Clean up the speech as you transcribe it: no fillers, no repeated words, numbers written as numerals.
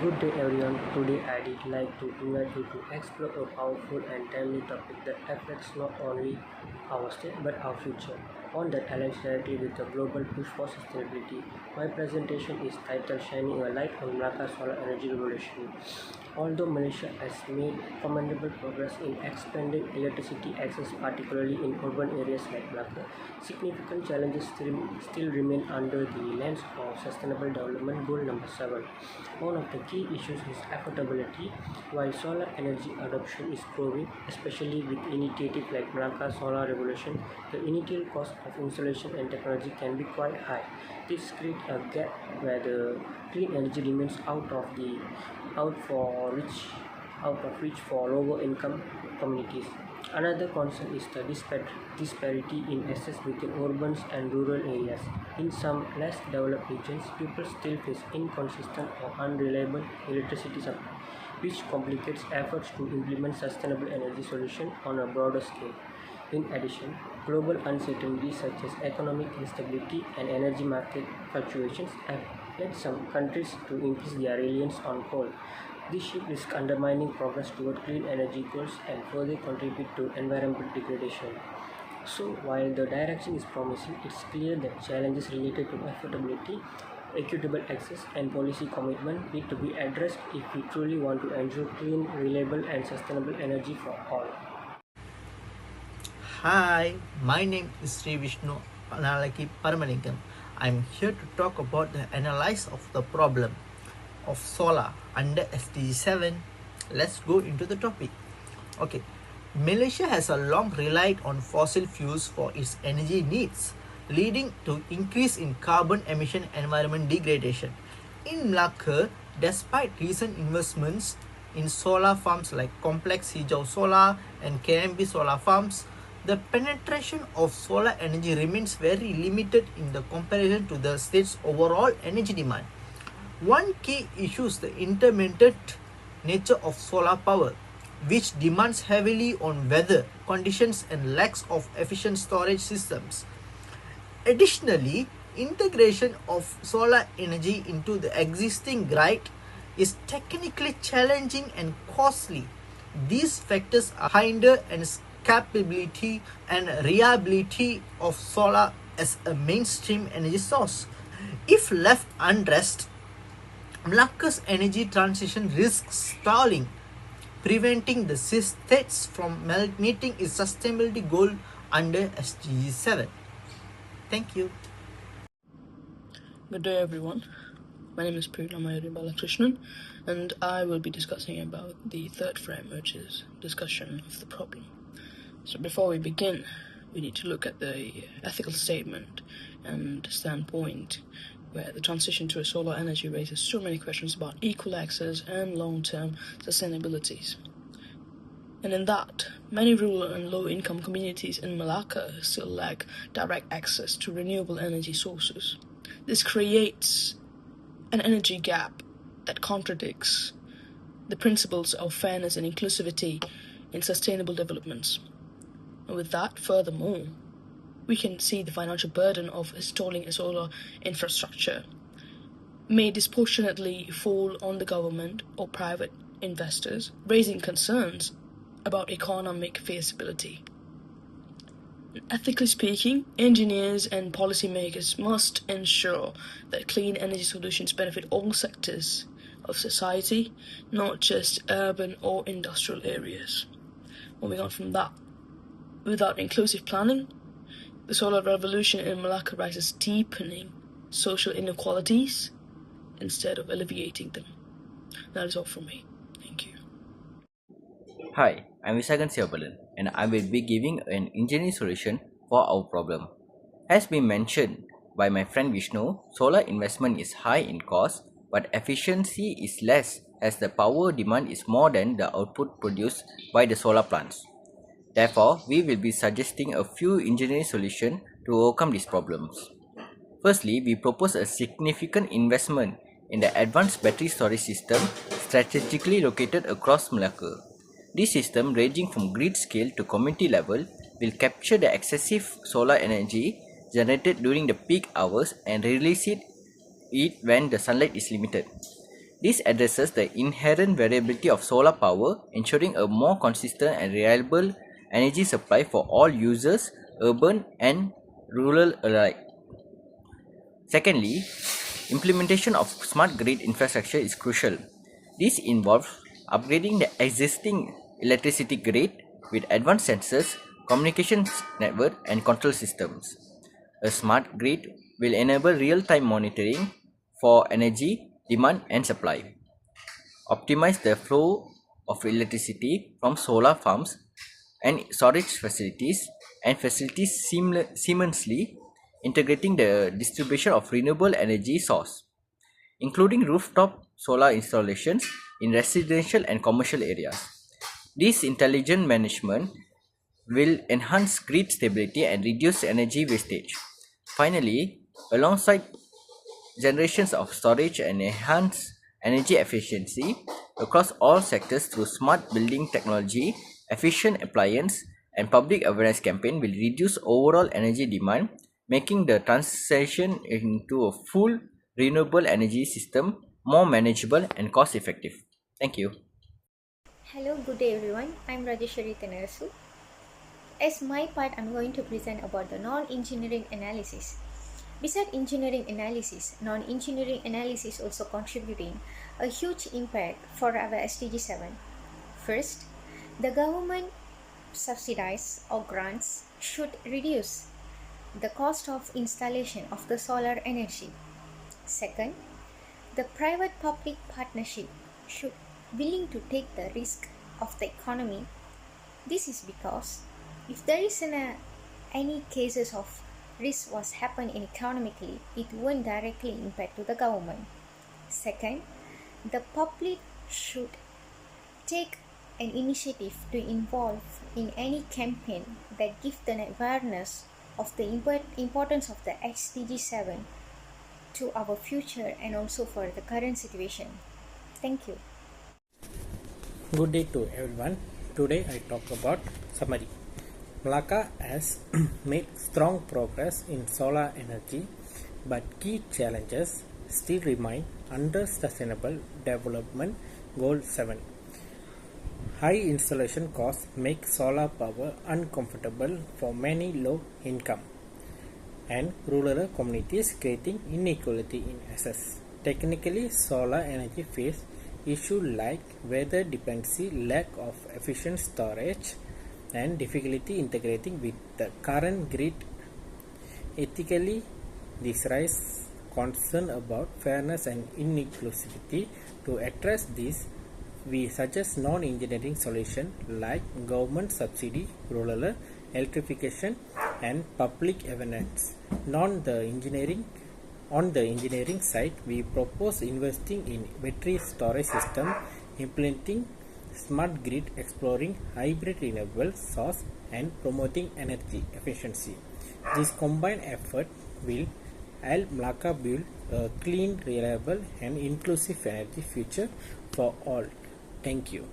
Good day everyone. Today I'd like to invite you to explore a powerful and timely topic that affects not only our state but our future. One that aligns directly with the global push for sustainability. My presentation is titled Shining a Light on Malacca Solar Energy Revolution. Although Malaysia has made commendable progress in expanding electricity access, particularly in urban areas like Malacca, significant challenges still remain under the lens of Sustainable Development Goal number 7. One of the key issues is affordability. While solar energy adoption is growing, especially with initiatives like Malacca Solar Revolution, the initial cost of installation and technology can be quite high. This creates a gap where the clean energy remains out for reach out of reach for lower income communities. Another concern is the disparity in access between urban and rural areas. In some less developed regions, people still face inconsistent or unreliable electricity supply, which complicates efforts to implement sustainable energy solutions on a broader scale. In addition, global uncertainties such as economic instability and energy market fluctuations have led some countries to increase their reliance on coal. This shift risks undermining progress toward clean energy goals and further contribute to environmental degradation. So, while the direction is promising, it's clear that challenges related to affordability, equitable access, and policy commitment need to be addressed if we truly want to ensure clean, reliable, and sustainable energy for all. Hi, my name is Shri Vishnu Paramalingam. I'm here to talk about the analysis of the problem of solar under SDG 7. Let's go into the topic. Okay, Malaysia has a long relied on fossil fuels for its energy needs, leading to increase in carbon emission and environment degradation. In Malacca, despite recent investments in solar farms like Complex Hijau Solar and KMB solar farms, the penetration of solar energy remains very limited in the comparison to the state's overall energy demand. One key issue is the intermittent nature of solar power, which demands heavily on weather conditions and lacks of efficient storage systems. Additionally, integration of solar energy into the existing grid is technically challenging and costly. These factors hinder and capability and reliability of solar as a mainstream energy source. If left unaddressed, Malacca's energy transition risks stalling, preventing the states from meeting its sustainability goal under SDG 7. Thank you. Good day everyone. My name is Preevena Mayuri Balakrishnan, and I will be discussing about the third frame, which is discussion of the problem. So before we begin, we need to look at the ethical statement and standpoint where the transition to a solar energy raises so many questions about equal access and long-term sustainabilities. And in that, many rural and low-income communities in Malacca still lack direct access to renewable energy sources. This creates an energy gap that contradicts the principles of fairness and inclusivity in sustainable developments. And with that, furthermore, we can see the financial burden of installing a solar infrastructure may disproportionately fall on the government or private investors, raising concerns about economic feasibility. Ethically speaking, engineers and policymakers must ensure that clean energy solutions benefit all sectors of society, not just urban or industrial areas. Moving on from that, without inclusive planning, the solar revolution in Malacca rises deepening social inequalities instead of alleviating them. That is all from me. Thank you. Hi, I'm Visaggan Sivabalan, and I will be giving an engineering solution for our problem. As been mentioned by my friend Vishnu, solar investment is high in cost, but efficiency is less as the power demand is more than the output produced by the solar plants. Therefore, we will be suggesting a few engineering solutions to overcome these problems. Firstly, we propose a significant investment in the advanced battery storage system strategically located across Malacca. This system, ranging from grid scale to community level, will capture the excessive solar energy generated during the peak hours and release it when the sunlight is limited. This addresses the inherent variability of solar power, ensuring a more consistent and reliable energy supply for all users, urban and rural alike. Secondly, implementation of smart grid infrastructure is crucial. This involves upgrading the existing electricity grid with advanced sensors, communications network, and control systems. A smart grid will enable real-time monitoring for energy demand and supply, optimize the flow of electricity from solar farms and storage facilities and facilities seamlessly integrating the distribution of renewable energy source, including rooftop solar installations in residential and commercial areas. This intelligent management will enhance grid stability and reduce energy wastage. Finally, alongside generations of storage and enhance energy efficiency across all sectors through smart building technology, efficient appliance, and public awareness campaign will reduce overall energy demand, making the transition into a full renewable energy system more manageable and cost effective. Thank you. Hello, good day everyone. I'm Rajeswaryi Thennarasu. As my part, I'm going to present about the non-engineering analysis. Besides engineering analysis, non-engineering analysis also contributing a huge impact for our SDG 7. First, the government subsidies or grants should reduce the cost of installation of the solar energy. Second, the private-public partnership should willing to take the risk of the economy. This is because if there is any cases of risk was happen in economically, it won't directly impact to the government. Second, the public should take an initiative to involve in any campaign that gives the awareness of the importance of the SDG 7 to our future and also for the current situation. Thank you. Good day to everyone. Today I talk about summary. Malacca has made strong progress in solar energy, but key challenges still remain under Sustainable Development Goal 7. High installation costs make solar power uncomfortable for many low income and rural communities, creating inequality in access. Technically, solar energy face issues like weather dependency, lack of efficient storage, and difficulty integrating with the current grid. Ethically, this raises concern about fairness and inclusivity. To address this, we suggest non-engineering solutions like government subsidy, rural electrification, and public awareness. On the engineering side, we propose investing in battery storage system, implementing smart grid, exploring hybrid renewable source, and promoting energy efficiency. This combined effort will help Malacca build a clean, reliable, and inclusive energy future for all. Thank you.